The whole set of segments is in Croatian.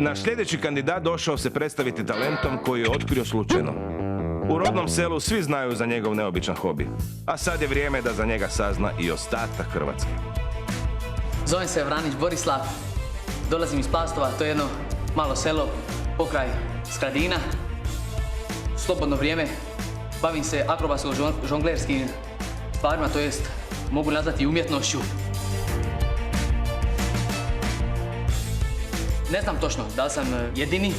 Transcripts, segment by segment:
Naš sljedeći kandidat došao se predstaviti talentom koji je otkrio slučajno. U rodnom selu svi znaju za njegov neobičan hobi, a sad je vrijeme da za njega sazna i ostatak Hrvatske. Zovem se Vranić Borislav, dolazim iz Plastova, to je jedno malo selo pokraj Skradina. Slobodno vrijeme bavim se akrobatsko-žonglerskim stvarima, to jest mogu nazvati umjetnošću. Ne znam točno da li sam jedini,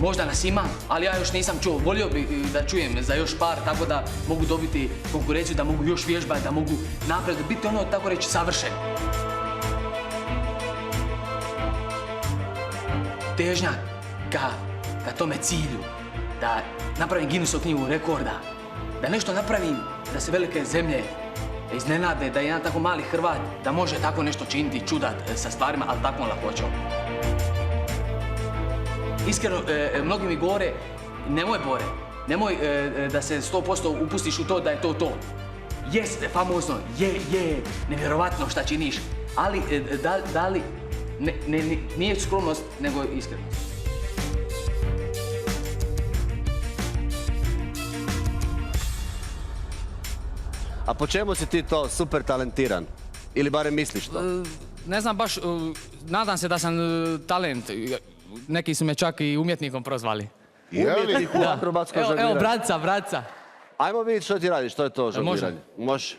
možda nas ima, ali ja još nisam čuo. Volio bih da čujem za još par, tako da mogu dobiti konkurenciju, da mogu još vježbati, da mogu napred biti ono, tako reći, savršen. Težnja ka tome cilju, da napravim Guinnessovu knjigu rekorda, da nešto napravim, da se velike zemlje iznenade, da jedan tako mali Hrvat, da može tako nešto činiti, čudat sa stvarima, ali takvom lakoćom. Iskreno, mnogi mi govore, nemoj Bore, nemoj da se 100% upustiš u to da je to. Jest famozno, je, nevjerovatno šta činiš, ali da li, nije skromnost, nego iskrenost. A po čemu si ti to super talentiran? Ili barem misliš to? Ne znam baš, nadam se da sam talent. Neki su me čak i umjetnikom prozvali. Umjetnik u akrobatskom žongliranju. Evo, bratca. Ajmo vidjeti što ti radiš, što je to žongliranje. Može.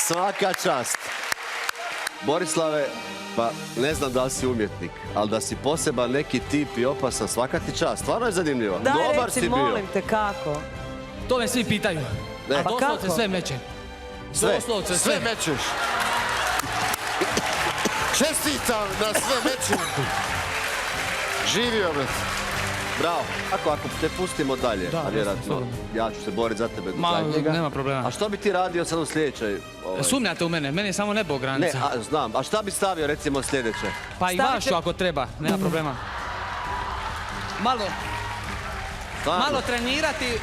Svaka čast. Borislave, pa ne znam da li si umjetnik, ali da si poseban neki tip i opasan, svaka ti čast. Stvarno je zanimljivo. Daj reci, molim te, kako? To me svi pitaju. Ne. Pa Doslovce sve meće. Doslovce Sve mečeš. Čestitam na sve meču. Živio me. Bravo. Ako te pustimo dalje, a vjerojatno ja ću se boriti za tebe do zadnjega. Nema problema. A što bi ti radio sad u sljedećoj? Sumnjate u mene, meni je samo nebo granica. Ne, znam. A šta bi stavio recimo sljedeće? Pa i vašu ako treba, nema problema. Malo trenirati,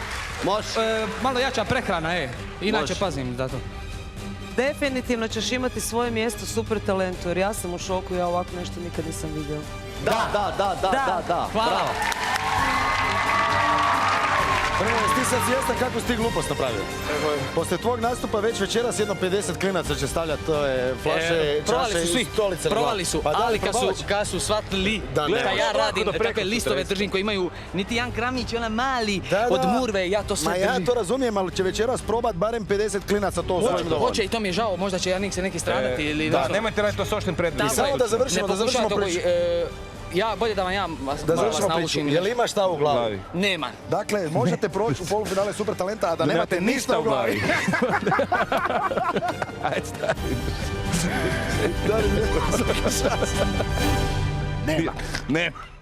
malo jača prehrana, inače pazim za to. Definitivno ćeš imati svoje mjesto super talentu, jer ja sam u šoku, ja ovako nešto nikad nisam vidio. Da. Hvala. Bravo. Prvo, jesi ti sad svjestan kakvu si ti glupost napravio? Poslije tvog nastupa već večeras jedno 50 klinaca će stavljati flaše, čaše i stolice. Provali su, ali kad su shvatili da ja radim takve listove držim koji imaju niti jedan gramić, ona mali od murve, ja to sve držim. Ma ja to razumijem, ali će večeras probat barem 50 klinaca to svojim dovoljno. Hoće i to mi je žao, možda će se neki stradati ili... Da, nemojte raditi to s oštim predmetom. I samo da završimo priču. ja bolje da vam ja Da malo vas završimo priču. naučim. Jel imaš šta u glavi? Nema. Dakle, možete proći u polufinale Super talenta, a da nemate ništa u glavi. Ajde, stavi. Da li lijepo, svaka čast. Nema.